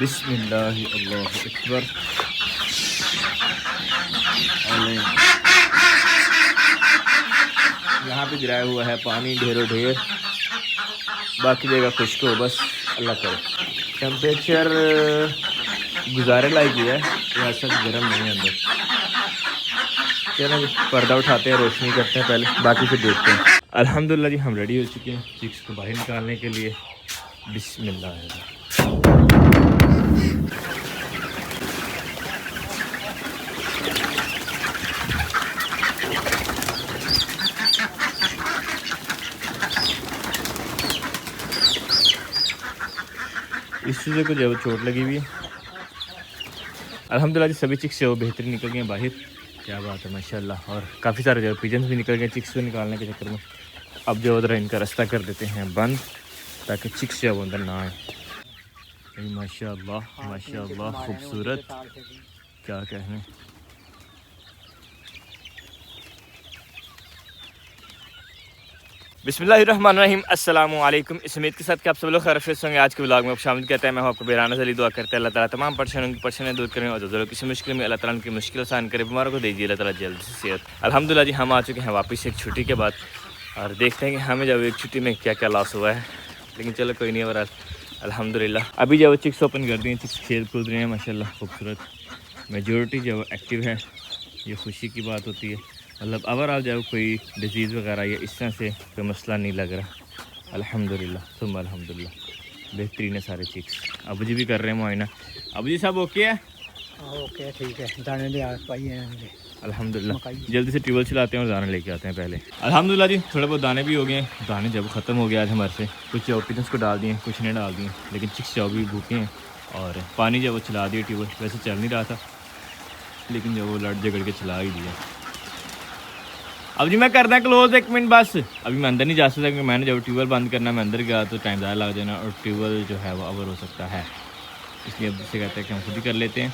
बिस्मिल्लाह अल्लाह अकबर। यहाँ पे गिराया हुआ है पानी ढेरों ढेर, बाकी जगह खुश्क हो बस अल्लाह करे। टेम्परेचर गुजारे लायक ही है, ऐसा गर्म नहीं है अंदर। चलो पर्दा उठाते हैं, रोशनी करते हैं पहले, बाकी फिर देखते हैं। अल्हम्दुलिल्लाह जी हम रेडी हो चुके हैं चिक्स को बाहर निकालने के लिए। बिस्मिल्लाह। इस चीज़ें को जब चोट लगी हुई है। अल्हम्दुलिल्लाह जी सभी चिक्स जो बेहतरीन निकल गए बाहर, क्या बात है माशाल्लाह। और काफ़ी सारे जो पिजन्स भी निकल गए चिक्स को निकालने के चक्कर में। अब जो उधर इनका रास्ता कर देते हैं बंद, ताकि चिक्स जो अंदर ना आए। माशाल्लाह माशाल्लाह खूबसूरत, क्या कहने। बिस्मिल्लाहिर्रहमानिर्रहीम, अस्सलामु अलैकुम। इस उम्मीद के साथ कि आप सब लोग खैरियत होंगे। आज के व्लॉग में आप शामिल कहते हैं। मैं आपको बेराना से दुआ करते हैं अल्लाह ताला तमाम परेशानियों की परेशानियां दूर करें और जो किसी मुश्किल में अल्लाह ताला की मुश्किल आसान करे, बीमारों को दीजिए अल्लाह ताला जल्द से सेहत। अल्हम्दुलिल्लाह जी हम आ चुके हैं वापस एक छुट्टी के बाद, और देखते हैं कि हमें जब एक छुट्टी में क्या क्या लॉस हुआ है, लेकिन चलो कोई नहीं। और अल्हम्दुलिल्लाह अभी जब चिक्स ओपन कर दिए, चिक्स खेल कूद रहे हैं माशाल्लाह खूबसूरत। मेजॉरिटी जब एक्टिव है, ये खुशी की बात होती है। मतलब ओवरऑल जब कोई डिजीज़ वगैरह या इस तरह से कोई मसला नहीं लग रहा, अल्हम्दुलिल्लाह सुम्मा अल्हम्दुलिल्लाह बेहतरीन है सारे चिक्स। अबू जी भी कर रहे हैं मुआयना। अबू जी सब ओके है? ओके ठीक है, दाने ले आ पाई हैं अल्हम्दुलिल्लाह। जल्दी से ट्यूबवेल चलाते हैं और दाने लेके आते हैं पहले। अल्हम्दुलिल्लाह जी थोड़े बहुत दाने भी हो गए हैं। दाने जब ख़त्म हो गया आज हमारे से, कुछ ऑपिटन्स को डाल दिए, कुछ ने डाल दिए, लेकिन चिक्स जो भी भूखे हैं। और पानी जब वो चला दिया ट्यूबवेल, वैसे चल नहीं रहा था, लेकिन जब वो लड़ झगड़ के चला ही दिया। अब जी मैं करना क्लोज, एक मिनट बस। अभी मैं अंदर नहीं जा सकता क्योंकि मैंने जब ट्यूबवेल बंद करना, मैं अंदर गया तो टाइम ज़्यादा लग जाना और ट्यूबवेल जो है वो ओवर हो सकता है। इसलिए अब जिससे कहते हैं कि हम खुद ही कर लेते हैं।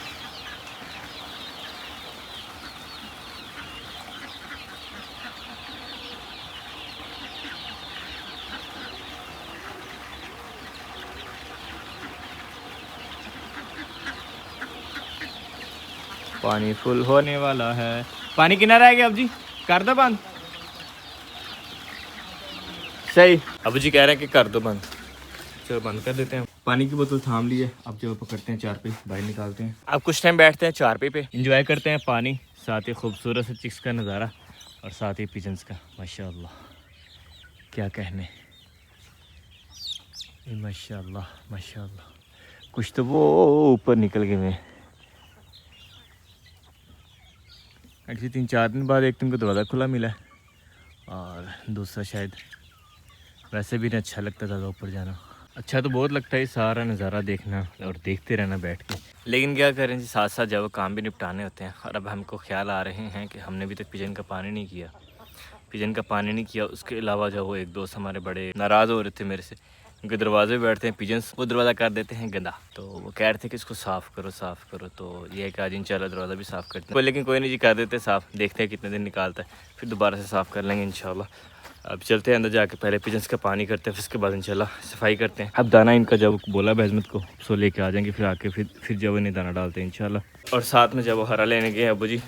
पानी फुल होने वाला है। पानी कितना रह गया अब जी? कर दो बंद। सही, अब जी कह रहे हैं कि कर दो बंद। चलो बंद कर देते हैं। पानी की बोतल थाम ली है। अब जो पकड़ते हैं चारपाई, बाहर निकालते हैं। अब कुछ टाइम बैठते हैं चारपाई पे, इंजॉय करते हैं पानी, साथ ही खूबसूरत से चिक्स का नज़ारा और साथ ही पिजन्स का। माशाल्लाह क्या कहने, माशाल्लाह माशाल्लाह। कुछ तो वो ऊपर निकल गए हैं। एक्चुअली 3-4 दिन बाद एक दिन को दरवाज़ा खुला मिला है, और दूसरा शायद वैसे भी नहीं अच्छा लगता था ऊपर जाना। अच्छा तो बहुत लगता है सारा नज़ारा देखना और देखते रहना बैठ के, लेकिन क्या करें जी, साथ साथ जब काम भी निपटाने होते हैं। और अब हमको ख्याल आ रहे हैं कि हमने अभी तक पिजन का पानी नहीं किया। उसके अलावा जो वो एक दोस्त हमारे बड़े नाराज़ हो रहे थे मेरे से, क्योंकि दरवाजे पे बैठते हैं पिजन्स, वो दरवाज़ा कर देते हैं गंदा। तो वो कह रहे थे कि इसको साफ़ करो। तो ये है कि आज इंशाल्लाह दरवाज़ा भी साफ़ करते हैं, लेकिन कोई नहीं जी, कर देते साफ़। देखते हैं कितने दिन निकालता है, फिर दोबारा से साफ़ कर लेंगे इंशाल्लाह। अब चलते हैं अंदर जाके, पहले पिजन्स का पानी करते हैं, फिर उसके बाद इंशाल्लाह सफाई करते हैं। अब दाना इनका जब बोला बेजमत को सो लेके आ जाएंगे, फिर आके फिर जब इन्हें दाना डालते हैं इंशाल्लाह। और साथ में जब वो हरा लेने गए अबू जी,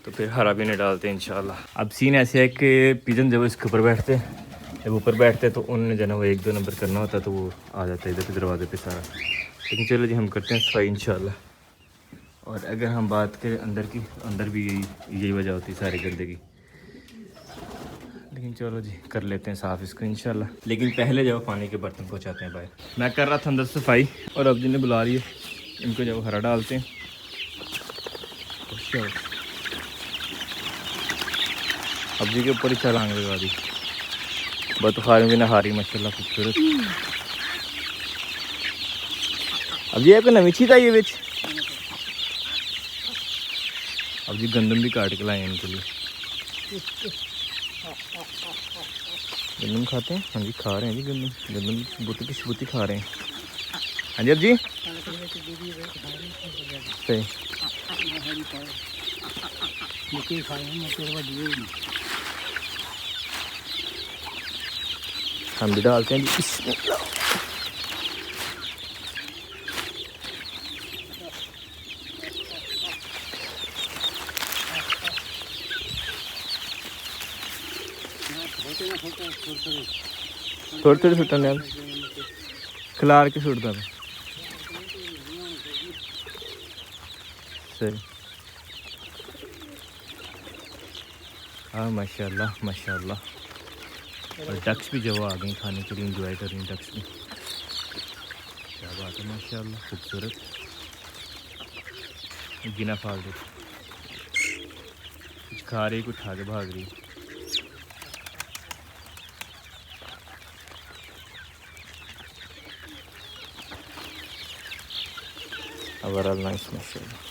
तो फिर हरा भी नहीं डालते हैं इंशाल्लाह। अब सीन ऐसे है कि पिजन जब इसके ऊपर बैठते हैं, जब ऊपर बैठते हैं तो उन्होंने जो है वो 1-2 नंबर करना होता है, तो वो आ जाता है इधर पे दरवाजे पे सारा। लेकिन चलो जी हम करते हैं सफाई इंशाल्लाह। और अगर हम बात करें अंदर की, अंदर भी यही वजह होती है सारे गंदे की, लेकिन चलो जी कर लेते हैं साफ़ इसको इंशाल्लाह। लेकिन पहले जब पानी के बर्तन पहुँचाते हैं बाहर। मैं कर रहा था अंदर सफाई, और अब जी ने बुला रही है, इनको जब हरा डालते हैं। अब जी के ऊपर ही छलांग लगा दी, बतखारी भी नहारी माशाल्लाह खूबसूरत। अब ये कोई नवी चीज़ आई है बिच। अब जी गंदम भी काट के लाए हैं इनके लिए। गंदम खाते हैं? हाँ जी खा रहे हैं जी गंदम बूटी की सबूती खा रहे हैं। हाँ जी अब जी सही। हम भी डालते हैं जी। थोड़ी थोड़ी सुट्टन यार खिलार के सुटता था सही। हाँ माशाल्लाह माशाल्लाह। और डक्स भी जो आ गई खाने के लिए, इंजॉय कर रही हैं डक्स भी। क्या बात है माशाल्लाह, खूबसूरत। गिना फाल दे कुछ खा रही, कुछ खा के भाग रही। ओवरऑल नाइस माशाल्लाह।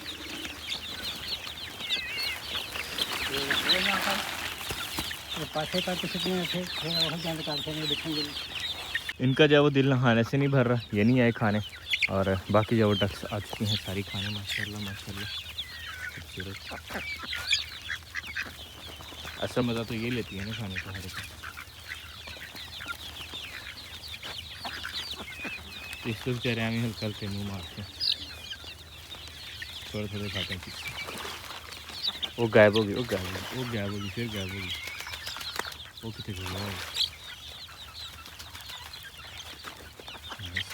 पासे पर कितने थे और जान करते हैं देखेंगे। इनका जो वो दिल नहाने से नहीं भर रहा, ये नहीं आए खाने। और बाकी जो डक्स आ चुकी हैं सारी खाने माशाल्लाह माशाल्लाह खूबसूरत। असल मज़ा तो ये लेती है ना खाने का हर एक। इसको बेचारे हमें हल्का हल्के मुँह मारते हैं, थोड़े थोड़े खाते हैं चिप्स। वो गायब होगी, वो गायब होगी, वो गायब होगी, फिर गायब होगी। वो कितने गया है।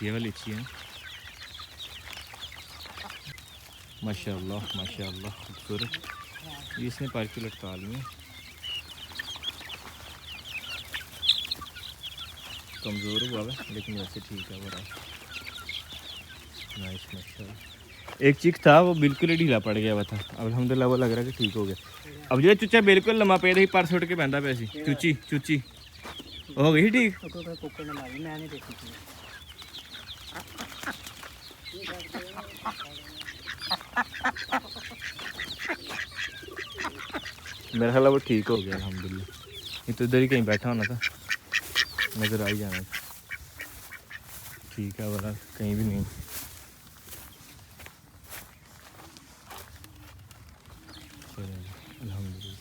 ये वाली अच्छी है माशाल्लाह माशाल्लाह खूबसूरत। ये इसने पर की लटका ली है। कमज़ोर हुआ है लेकिन वैसे ठीक है बड़ा नाइस माशाल्लाह। एक चीक था वो बिल्कुल ही ढीला पड़ गया हुआ था, अल्हम्दुलिल्लाह वो लग रहा है कि ठीक हो गया। अब जो चुच्चा बिल्कुल लम्मा पे ही पर सुट के बहता पे सी चूची चूची हो गई ठीक। मेरा ख्याल वो ठीक हो गया अल्हम्दुलिल्लाह। ये तो इधर ही कहीं बैठा होना था, नज़र आ ही जाना था। ठीक है वाला कहीं भी नहीं। अल्हम्दुलिल्लाह।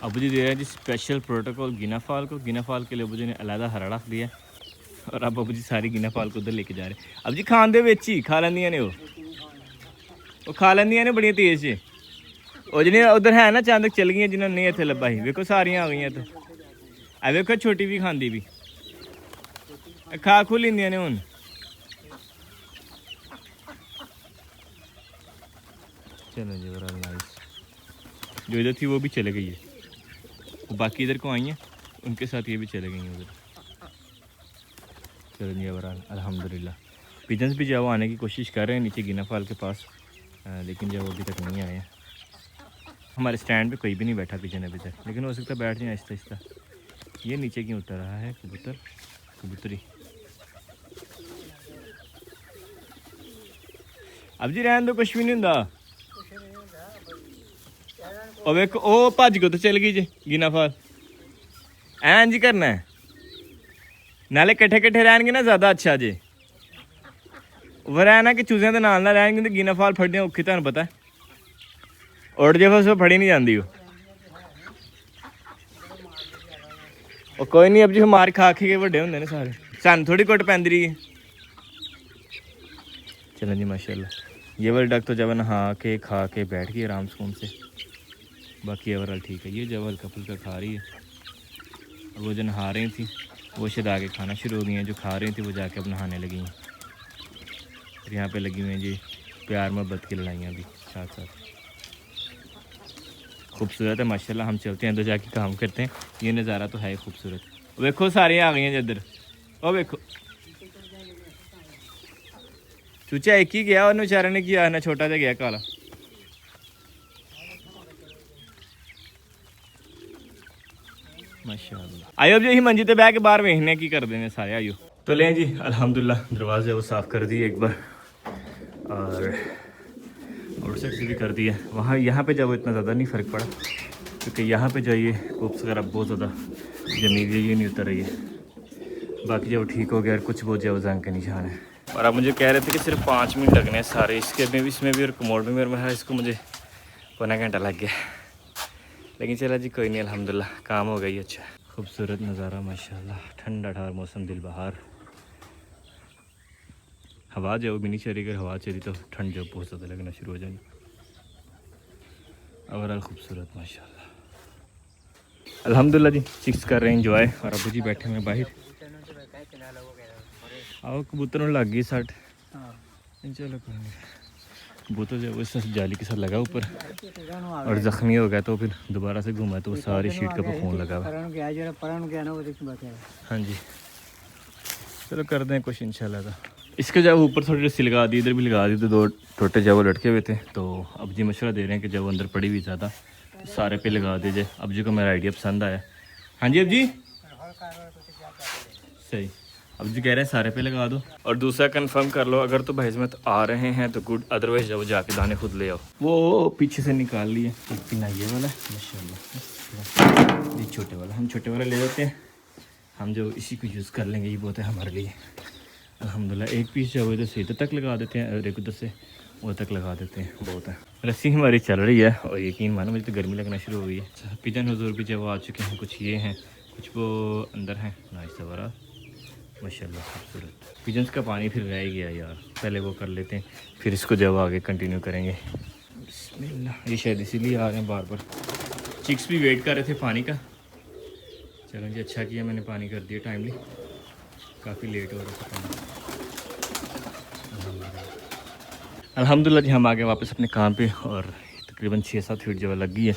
अबू जी दे रहे हैं जी स्पेशल प्रोटोकॉल गिना फाल को। गिना फाल के लिए अबू जी ने अलहदा हरा रख दिया और अब अबू जी सारी गिना फाल को उधर लेके जा रहे हैं। अब जी खान दे विच ही खा लेंदियां ने वो खा लेंदियां ने बड़ी तेज से। और जिन्हें उधर है ना चांदक चल गई जिन्होंने नहीं इतने लब्भा ही वेखो सारियां आ गई तो आ वेखो छोटी भी खांदी भी खा खू लेंदियां ने हुन। चलो जी ओवरऑल नाइस। जो इधर थी वो भी चले गई है, वो बाकी इधर को आई हैं उनके साथ ये भी चले गई हैं उधर। चलो जी ओवरऑल अल्हम्दुलिल्लाह। पिजन्स भी जो आने की कोशिश कर रहे हैं नीचे गिना फाल के पास, लेकिन जो अभी तक नहीं आए हैं। हमारे स्टैंड पे कोई भी नहीं बैठा पिजन अभी तक, लेकिन हो सकता है बैठ जाए आहिस्ता आहिस्ता। ये नीचे क्यों उतर रहा है कबूतर कबूतरी। अब जी रहन दो कुछ भी नहीं होंदा। और वेखो ओ भज के तो चल गई जी गिना फाल। ऐन जी करना है नाले कट्ठे कट्ठे रहनगे ना ज़्यादा अच्छा जी। वो रहना कि चूज़ियां के नाल ना रहनगे तो गिना फाल फड़ने औखी तुहानू पता है। उड़ जाए फिर फड़ी नहीं जाती वो कोई नहीं। अब जी मार खा के वड्डे होंदे ने सारे, सानू थोड़ी कुट पैंदी रही है। चलो जी माशाल्लाह। ये वाली डक तो जब नहा के खा के बैठ गई आराम सुकून से। बाकी ओवरऑल ठीक है। ये जब हल्का फुल्का खा रही है। वो जो नहा रही थी वो शायद आगे खाना शुरू हो गई हैं, जो खा रही थी वो जाके अब नहाने लगी हैं। और यहाँ पे लगी हुई हैं जी प्यार मोहब्बत की लड़ाइयाँ भी साथ साथ। खूबसूरत है माशाल्लाह। हम चलते हैं अंदर जाके काम करते हैं। ये नज़ारा तो है खूबसूरत। वेखो सारे आ गई हैं इधर। ओ वेखो चूचा एक ही गया और बेचारे ने किया ना छोटा सा गया काला। माशाल्लाह। आयो जी मंजी ते बह के बाहर वेखने की करते हैं सारे। आयो तो ले जी अल्हम्दुलिल्लाह दरवाजे वो साफ़ कर दिए एक बार। और और साइड से भी कर दिया वहाँ। यहाँ पे जब इतना ज़्यादा नहीं फ़र्क पड़ा, क्योंकि यहाँ पे जाइए कोप्स वगैरह बहुत ज़्यादा जमी हुई, ये नहीं उतर रही है। बाकी जब ठीक हो गया और कुछ बहुत ज़्यादा जंग के निशान है। और आप मुझे कह रहे थे कि सिर्फ 5 मिनट लगने हैं सारे इसके में भी, इसमें भी और कमोड में भी, और मैं इसको मुझे पौना घंटा लग गया। लेकिन चला जी कोई नहीं, अल्हम्दुलिल्लाह काम हो गई। अच्छा खूबसूरत नज़ारा माशाल्लाह, ठंडा ठार मौसम, दिल बहार। हवा जो भी नहीं चली, अगर हवा चली तो ठंड जो बहुत ज़्यादा लगना शुरू हो जाएगी। ओवरऑल खूबसूरत माशाल्लाह, अल्हम्दुलिल्लाह जी। चिक्स कर रहे हैं इंजॉय, और अबू जी बैठे हुए बाहर। आओ कबूतरों लग गई सट, चलो कोई नहीं। कबूतर जो वो जाली के साथ लगा ऊपर और ज़ख्मी हो गया, तो फिर दोबारा से घूमा तो सारी शीट के ऊपर खून लगा हुआ। हाँ जी, चलो कर दें कुछ इंशाल्लाह। इसके जब ऊपर थोड़ी सी लगा दी, इधर भी लगा दी, तो 2 टोटे जब वो लटके हुए थे, तो अब जी मशवरा दे रहे हैं कि जब वो अंदर पड़ी हुई ज़्यादा तो सारे पे लगा दीजिए। अब जी को मेरा आइडिया पसंद आया। हाँ जी अब जी सही, अब जी कह रहे हैं सारे पे लगा दो। और दूसरा कंफर्म कर लो, अगर तो भाईजमत आ रहे हैं तो गुड, अदरवाइज जब जाके दाने खुद ले आओ। वो पीछे से निकाल लिए एक पिना ये वाला माशाल्लाह, ये छोटे वाला, हम छोटे वाला ले लेते हैं, हम जो इसी को यूज़ कर लेंगे, ये बहुत है हमारे लिए अल्हम्दुलिल्लाह। एक पीस जो इधर से इधर तक लगा देते हैं और एक उधर से उधर तक लगा देते हैं, बहुत है। रस्सी हमारी चल रही है और यकीन मानो मुझे तो गर्मी लगना शुरू हो गई है। पिजन हुजूर भी जब आ चुके हैं, कुछ ये हैं, कुछ वो अंदर हैं, नाइस वगैरह माशाल्लाह खूबसूरत। पिजन्स का पानी फिर रह गया यार, पहले वो कर लेते हैं, फिर इसको जब आगे कंटिन्यू करेंगे। बिस्मिल्लाह, ये शायद इसीलिए आ रहे हैं बार बार। चिक्स भी वेट कर रहे थे पानी का। चलो जी, अच्छा किया मैंने पानी कर दिया टाइमली, काफ़ी लेट हो रहा था पानी। अल्हम्दुलिल्लाह जी, हम आ गए वापस अपने काम पे, और तकरीबन 6-7 फीट जब लग गई है।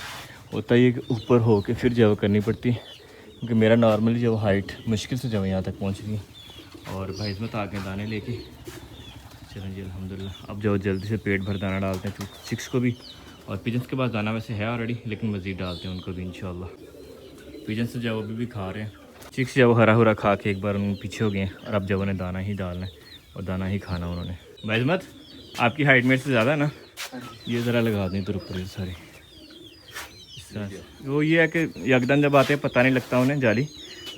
होता ही कि ऊपर हो के फिर जब करनी पड़ती है, क्योंकि मेरा नॉर्मली जो हाइट मुश्किल से जब यहाँ तक पहुँच गई। और भाईजमत आ गए दाने लेके। चलें जी अल्हम्दुलिल्लाह, अब जो जल्दी से पेट भर दाना डालते हैं चिक्स को भी, और पिजन्स के पास दाना वैसे है ऑलरेडी, लेकिन मज़ीद डालते हैं उनको भी इंशाल्लाह। पिजन्स जो अभी भी खा रहे हैं, चिक्स जब हरा हुरा खा के एक बार उन पीछे हो गए हैं, और अब जब उन्हें दाना ही डालना है और दाना ही खाना उन्होंने। भाईजमत आपकी हाइट मेरे से ज़्यादा है ना, ये ज़रा लगा दें इधर ऊपर सारी। वो ये है कि यकदम जब आते हैं पता नहीं लगता उन्हें जाली,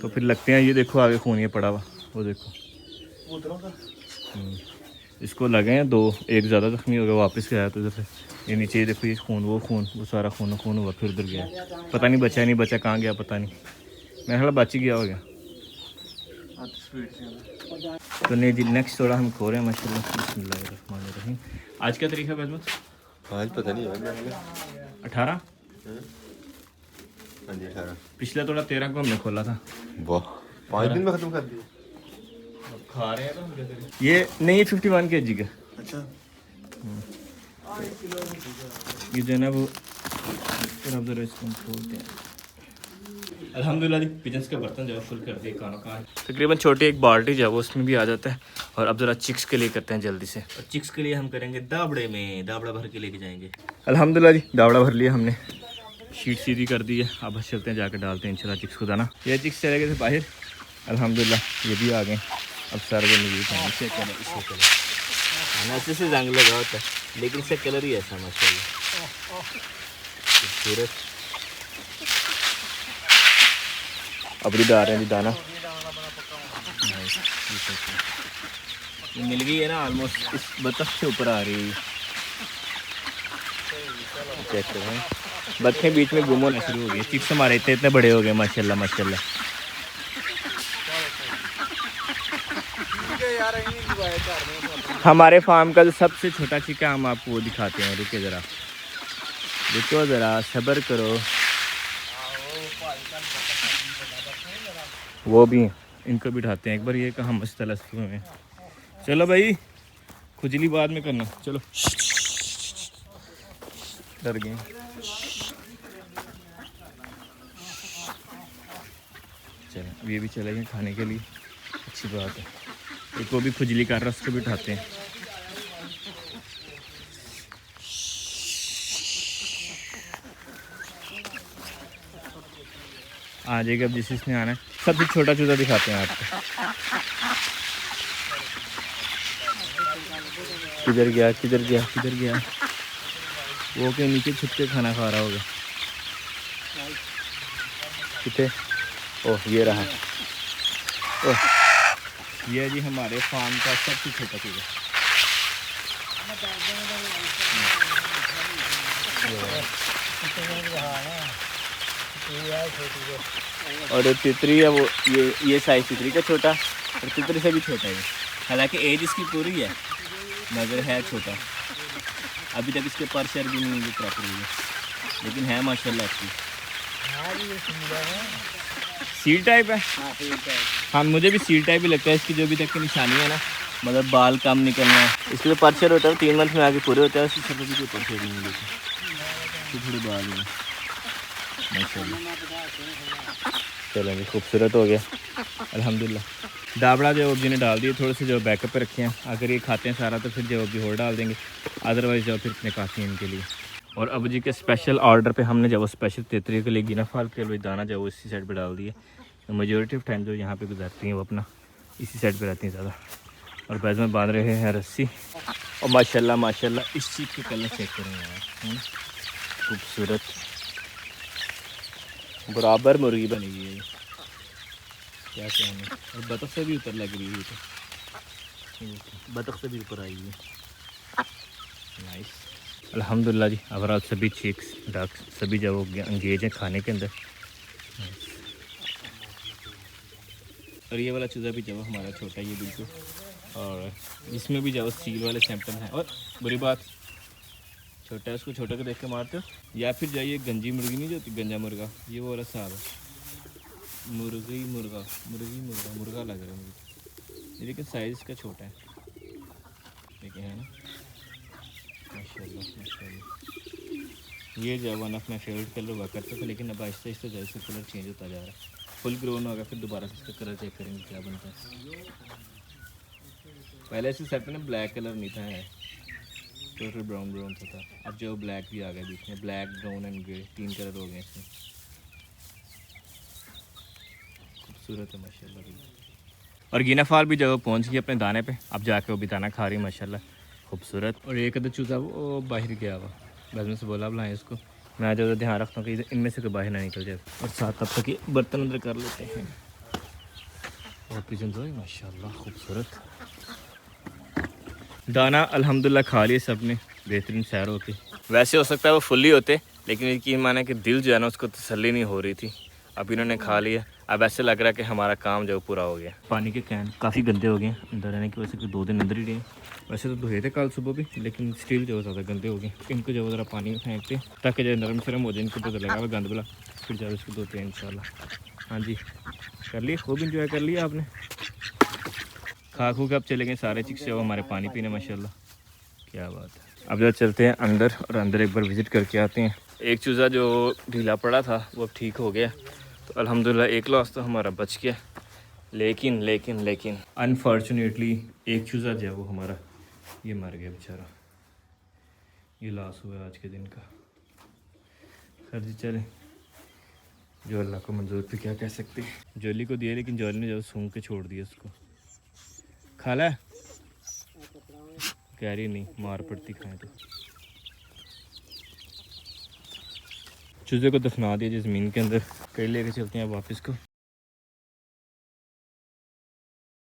तो फिर लगते हैं। ये देखो आगे खून ये पड़ा हुआ, वो देखो इसको लगे हैं 2, एक ज़्यादा ज़ख्मी हो गया, वापस गया तो इधर से ये नीचे देखो, ये खून वो सारा खून हुआ, फिर उधर गया, पता नहीं बचा नहीं बचा, कहाँ गया पता नहीं, मेरा ख्याल बच ही गया हो गया। तो नहीं जी, नेक्स्ट थोड़ा हम खो रहे हैं माशाल्लाह। बिस्मिल्लाहिर्रहमानिर्रहीम। आज क्या तारीख है बैजमत? आज पता नहीं है 18। हाँ जी 18। पिछला थोड़ा 13 को हमने खोला था। वाह, 5 दिन में खत्म कर दिया। अब खा रहे हैं तो हम क्या करें। ये नहीं 51 kg का। अच्छा, ये जो है ना वो फिर अब जरा इसको खोलते हैं। अल्हम्दुलिल्लाह जी, पिजन्स का बर्तन जो है फुल कर दिए कानो का। तकरीबन छोटी एक बाल्टी जो है वो उसमें भी आ जाता है। और अब ज़रा चिक्स के लिए करते हैं जल्दी से, और चिक्स के लिए हम करेंगे दाबड़े में, दाबड़ा भर के लेके जाएंगे। अल्हम्दुलिल्लाह जी, दाबड़ा भर लिया हमने, शीट सीधी कर दी है। अब बस चलते हैं, जाकर डालते हैं इंशाल्लाह चिक्स को दाना। ये चिक्स चले गए थे बाहर, अल्हम्दुलिल्लाह ये भी आ गए। अब सारे इसे से जंग लगा होता है, लेकिन इसका कलर ही ऐसा माशाल्लाह खूबसूरत। अब भी डाल रहे हैं जी दाना, ये मिल गई है ना ऑलमोस्ट, इस बतख से ऊपर आ रही है। चेक करें, बतखें बीच में गुम होना शुरू हो गई। चिप्स हमारे इतने बड़े हो गए माशाल्लाह माशाल्लाह। हमारे फार्म का जो सबसे छोटा चिका हम आपको वो दिखाते हैं, रुके ज़रा, रुको ज़रा सब्र करो। वो भी इनको बिठाते हैं एक बार, ये कहाँ मस्त में। चलो भाई, खुजली बाद में करना, चलो। डर गए। चलो अब ये भी चले गए खाने के लिए, अच्छी बात है। एक वो भी खुजली कर रहा है, उसको बिठाते हैं। आ जाएगा अब जिस इसने आना है। सबसे छोटा चूजा दिखाते हैं आपको, किधर गया किधर गया किधर गया। वो के नीचे छुप के खाना खा रहा होगा। कितने? ओह ये रहा। ओह ये जी हमारे फार्म का सबसे छोटा चूजा। और ये तितरी है, वो ये साइज तितरी का छोटा और तितरी से भी छोटा है। हालांकि एज इसकी पूरी है मगर है छोटा। अभी तक इसके पर शर भी नहीं प्रॉपर हुई है, लेकिन है माशाल्लाह अच्छी। सील टाइप है। हाँ मुझे भी सील टाइप ही लगता है। इसकी जो अभी तक की निशानी है ना, मतलब बाल कम निकलना है, इसलिए परचर होता है 3 मंथ में आगे पूरे होते हैं। उसकी छत भी परचर नहीं मिलती, थोड़े बाल हैं माशाल्लाह। चलो जी खूबसूरत हो गया अल्हम्दुलिल्लाह। दाबड़ा जो जी ने डाल दिए, थोड़े से जो बैकअप पे रखे हैं। अगर ये खाते हैं सारा तो फिर जो भी और डाल देंगे, अदरवाइज़ जो फिर इतने काफ़ी हैं इनके लिए। और अबू जी के स्पेशल ऑर्डर पे हमने जब वो स्पेशल तितरी के लिए गिना फाल के लिए दाना जो वो इसी साइड पे डाल दिए। मेजोरिटी ऑफ टाइम जो यहाँ पे गुजारती हैं वो अपना इसी साइड पे रहती हैं ज़्यादा। और बैज में बांध रहे हैं रस्सी। और माशाल्लाह माशाल्लाह इस चीज़ के कलर चेक करें यार, खूबसूरत बराबर मुर्गी बनी हुई है ये, क्या कहना। और बतख से भी ऊपर लग रही है, तो बतख से भी ऊपर आई है। नाइस अल्हम्दुलिल्लाह जी। ओवरऑल सभी चिक्स डक्स सभी जो अंगेज हैं खाने के अंदर। और ये वाला चूज़ा भी जो हमारा छोटा ये बिल्कुल, और इसमें भी जो सील वाले सैंपल हैं। और बुरी बात छोटा है, उसको छोटे को देख के मारते हो। या फिर जाइए गंजी मुर्गी नहीं जो होती, गंजा मुर्गा, ये वो वाला साहब है। मुर्गी मुर्गा मुर्गा लग रहा है मुझे, लेकिन साइज़ इसका छोटा है, लेकिन है ना माशाल्लाह माशाल्लाह। ये जो one of my favourite colour हुआ करता था, लेकिन अब आहिस्ता आहिस्ता जैसे कलर चेंज होता जा रहा है। फुल ग्रोन होगा फिर दोबारा से इसका कलर चेक करेंगे क्या बनता है। पहले से सेट में ब्लैक कलर नहीं था, है टोटल ब्राउन ब्राउन था। अब जो ब्लैक भी आ गया बीच में, black brown and grey 3 colour हो गए इसमें। खूबसूरत है माशाल्लाह। और गिना फाल भी जब पहुंच गई अपने दाने पे, अब जाके वो भी दाना खा रही माशाल्लाह खूबसूरत। और एक अदर चूज़ा वो बाहर गया हुआ, बस में से बोला बुलाएं इसको। मैं जो ध्यान रखता हूँ कि इनमें से कोई बाहर ना निकल जाए। और साथ तब तक ये बर्तन अंदर कर लेते हैं। और पिजन जो है माशाल्लाह खूबसूरत। दाना अल्हम्दुलिल्लाह खा लिए सब ने, बेहतरीन सैर होती। वैसे हो सकता है वो फुल्ली होते, लेकिन यकीन माने कि दिल जो है ना उसको तसल्ली नहीं हो रही थी। अब इन्होंने खा लिया, अब ऐसे लग रहा है कि हमारा काम जो पूरा हो गया। पानी के कैन काफ़ी गंदे हो गए अंदर रहने की वजह से, 2 दिन अंदर ही रहे। वैसे तो धोए थे कल सुबह भी, लेकिन स्टिल जो ज़्यादा गंदे हो गए। इनको जो ज़रा पानी में फेंकते ताकि जो नरम शरम हो जाए, इनको पता लगा वो गंद बुला, फिर जब इसको धोते हैं इंशाल्लाह। हाँ जी कर लिए, खूब इंजॉय कर लिया आपने। खा खू के अब चले गए सारे चिक्स जो हमारे पानी पीने माशाल्लाह, क्या बात है। अब जब चलते हैं अंदर, और अंदर एक बार विज़िट करके आते हैं। एक चूज़ा जो ढीला पड़ा था वो अब ठीक हो गया, तो अल्हम्दुलिल्लाह एक लॉस तो हमारा बच गया। लेकिन लेकिन लेकिन अनफॉर्चुनेटली एक चूज़ा जो है वो हमारा ये मर गया बेचारा। ये लॉस हुआ आज के दिन का। खैर जी चले, जो अल्लाह को मंजूर पे क्या कह सकते हैं। जोली को दिया, लेकिन जोली ने जो सूंघ के छोड़ दिया उसको। खा ला कह रही नहीं, मार पड़ती खाएं तो। चूज़े को दफना दिया जी ज़मीन के अंदर। कई लेके चलते हैं वापस को।